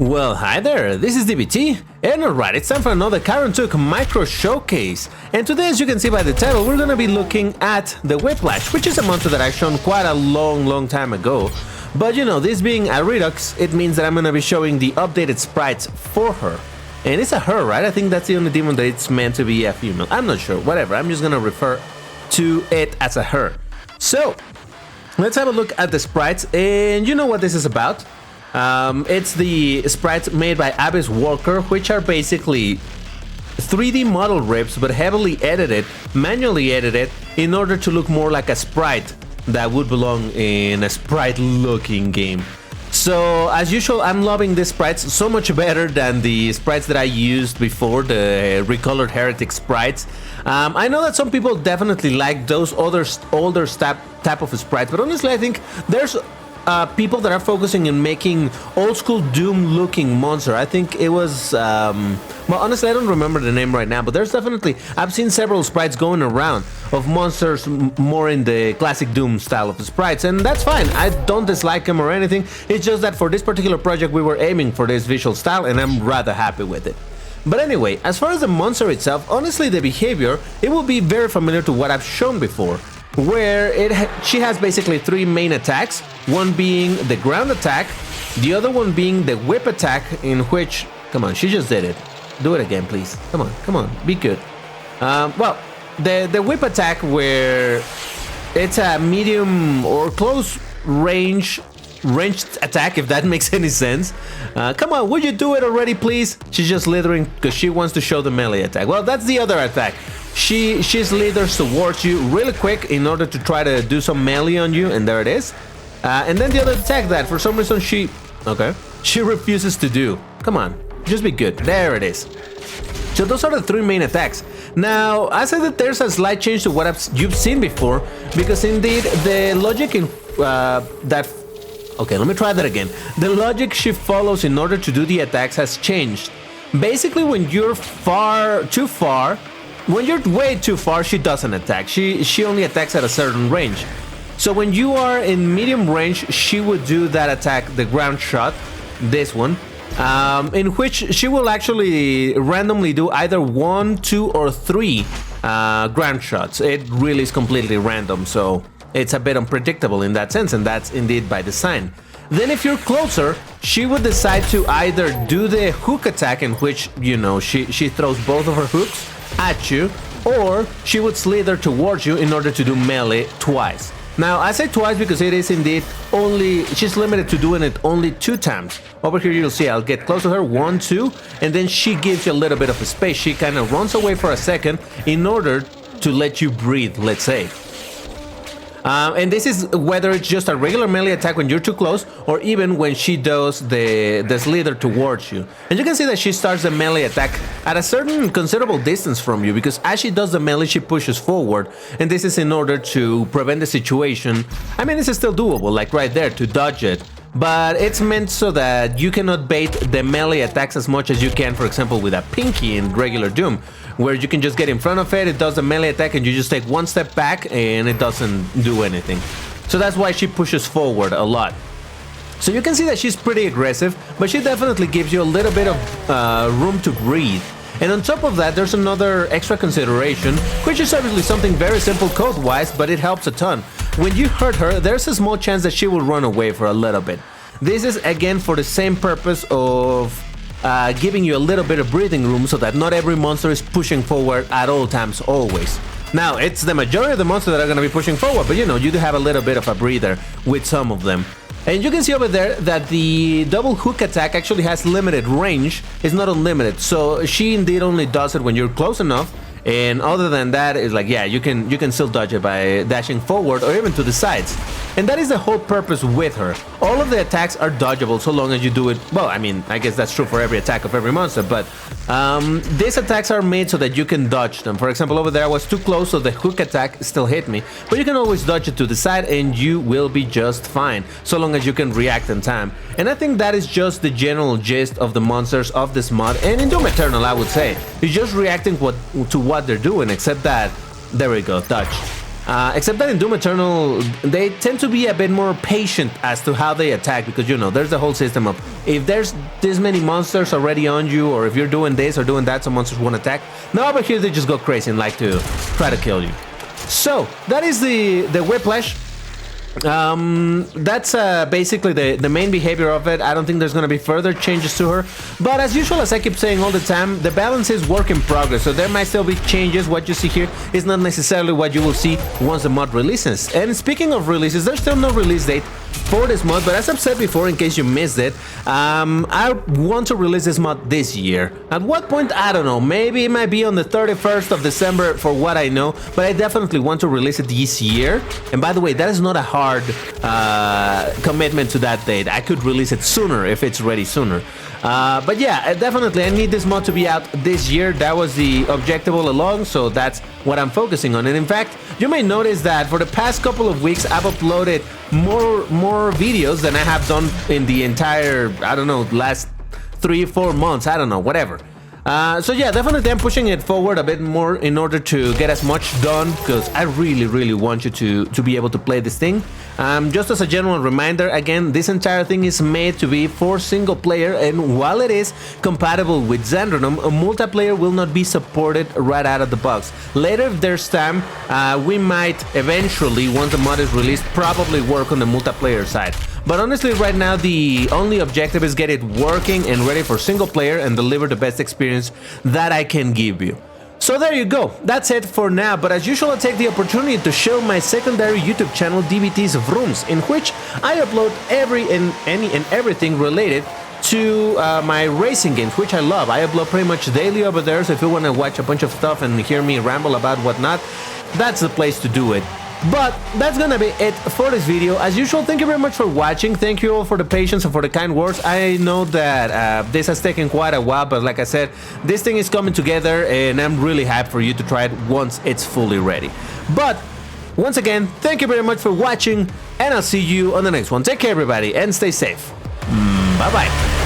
Well, hi there, this is DBT, and alright, it's time for another En Tuk micro showcase. And today, as you can see by the title, we're gonna be looking at the Whiplash, which is a monster that I've shown quite a long time ago. But you know, this being a Redux, it means that I'm gonna be showing the updated sprites for her. And it's a her, right? I think that's the only demon that it's meant to be a female. I'm not sure, whatever, I'm just gonna refer to it as a her. So, let's have a look at the sprites, and you know what this is about. It's the sprites made by Abyss Walker, which are basically 3D model rips, but heavily edited, manually edited, in order to look more like a sprite that would belong in a sprite-looking game. So, as usual, I'm loving these sprites so much better than the sprites that I used before, the recolored Heretic sprites. I know that some people definitely like those older type of sprites, but honestly, I think there's people that are focusing on making old school Doom looking monster. I think it was well, honestly, I don't remember the name right now, but there's definitely, I've seen several sprites going around of monsters more in the classic Doom style of sprites, and that's fine. I don't dislike them or anything. It's just that for this particular project we were aiming for this visual style, and I'm rather happy with it. But anyway, as far as the monster itself, honestly, the behavior, it will be very familiar to what I've shown before, where she has basically 3 main attacks, one being the ground attack, the other one being the whip attack, in which, come on, she just did it. Do it again, please. Come on, be good. Well, the whip attack, where it's a medium or close ranged attack, if that makes any sense. Come on, would you do it already, please? She's just slithering because she wants to show the melee attack. Well, that's the other attack. She slithers towards you really quick in order to try to do some melee on you, and there it is. And then the other attack that for some reason she refuses to do. Come on, just be good. There it is. So those are the 3 main attacks. Now, I said that there's a slight change to what you've seen before, because indeed the logic in okay, let me try that again. The logic she follows in order to do the attacks has changed. Basically, when you're when you're way too far, she doesn't attack. She only attacks at a certain range. So when you are in medium range, she would do that attack, the ground shot, this one, in which she will actually randomly do either 1, 2, or 3 ground shots. It really is completely random, so it's a bit unpredictable in that sense, and that's indeed by design. Then if you're closer, she would decide to either do the hook attack, in which, you know, she throws both of her hooks at you, or she would slither towards you in order to do melee twice. Now, I say twice because it is indeed only, she's limited to doing it only 2 times. Over here you'll see I'll get close to her, 1, 2, and then she gives you a little bit of a space. She kind of runs away for a second in order to let you breathe, let's say. And this is whether it's just a regular melee attack when you're too close, or even when she does the slither towards you. And you can see that she starts the melee attack at a certain considerable distance from you, because as she does the melee, she pushes forward, and this is in order to prevent the situation. I mean, this is still doable, like right there, to dodge it, but it's meant so that you cannot bait the melee attacks as much as you can, for example, with a pinky in regular Doom, where you can just get in front of it, it does a melee attack, and you just take 1 step back and it doesn't do anything. So that's why she pushes forward a lot. So you can see that she's pretty aggressive, but she definitely gives you a little bit of room to breathe. And on top of that, there's another extra consideration, which is obviously something very simple code-wise, but it helps a ton. When you hurt her, there's a small chance that she will run away for a little bit. This is again for the same purpose of giving you a little bit of breathing room, so that not every monster is pushing forward at all times always. Now, it's the majority of the monsters that are going to be pushing forward, but you know, you do have a little bit of a breather with some of them. And you can see over there that the double hook attack actually has limited range. It's not unlimited, so she indeed only does it when you're close enough. And other than that, it's like, yeah, you can still dodge it by dashing forward or even to the sides. And that is the whole purpose with her. All of the attacks are dodgeable so long as you do it, well, I mean, I guess that's true for every attack of every monster, but these attacks are made so that you can dodge them. For example, over there I was too close, so the hook attack still hit me, but you can always dodge it to the side and you will be just fine, so long as you can react in time. And I think that is just the general gist of the monsters of this mod, and in Doom Eternal, I would say. It's just reacting to what they're doing, except that, there we go, dodge. Except that in Doom Eternal, they tend to be a bit more patient as to how they attack, because, you know, there's the whole system of if there's this many monsters already on you, or if you're doing this or doing that, some monsters won't attack. Now over here, they just go crazy and like to try to kill you. So that is the Whiplash. That's basically the main behavior of it. I don't think there's going to be further changes to her, but as usual, as I keep saying all the time, the balance is work in progress, so there might still be changes. What you see here is not necessarily what you will see once the mod releases. And speaking of releases, there's still no release date for this mod, but as I've said before, in case you missed it, I want to release this mod this year. At what point, I don't know. Maybe it might be on the 31st of December for what I know, but I definitely want to release it this year. And by the way, that is not a hard commitment to that date. I could release it sooner if it's ready sooner. But yeah, definitely I need this mod to be out this year. That was the objective all along, so that's what I'm focusing on. And in fact, you may notice that for the past couple of weeks, I've uploaded more videos than I have done in the entire, I don't know, last 3-4 months, I don't know, whatever. So yeah, definitely I'm pushing it forward a bit more in order to get as much done, because I really want you to be able to play this thing. Just as a general reminder, again, this entire thing is made to be for single player, and while it is compatible with Xandronum, a multiplayer will not be supported right out of the box. Later, if there's time, we might eventually, once the mod is released, probably work on the multiplayer side. But honestly, right now, the only objective is get it working and ready for single player and deliver the best experience that I can give you. So there you go, that's it for now, but as usual I take the opportunity to show my secondary YouTube channel, DBT's Vrooms, in which I upload any and everything related to my racing games, which I love. I upload pretty much daily over there, so if you want to watch a bunch of stuff and hear me ramble about whatnot, that's the place to do it. But that's gonna be it for this video. As usual, thank you very much for watching. Thank you all for the patience and for the kind words. I know that this has taken quite a while, but like I said, this thing is coming together and I'm really hyped for you to try it once it's fully ready. But once again, thank you very much for watching, and I'll see you on the next one. Take care, everybody, and stay safe. Bye-bye.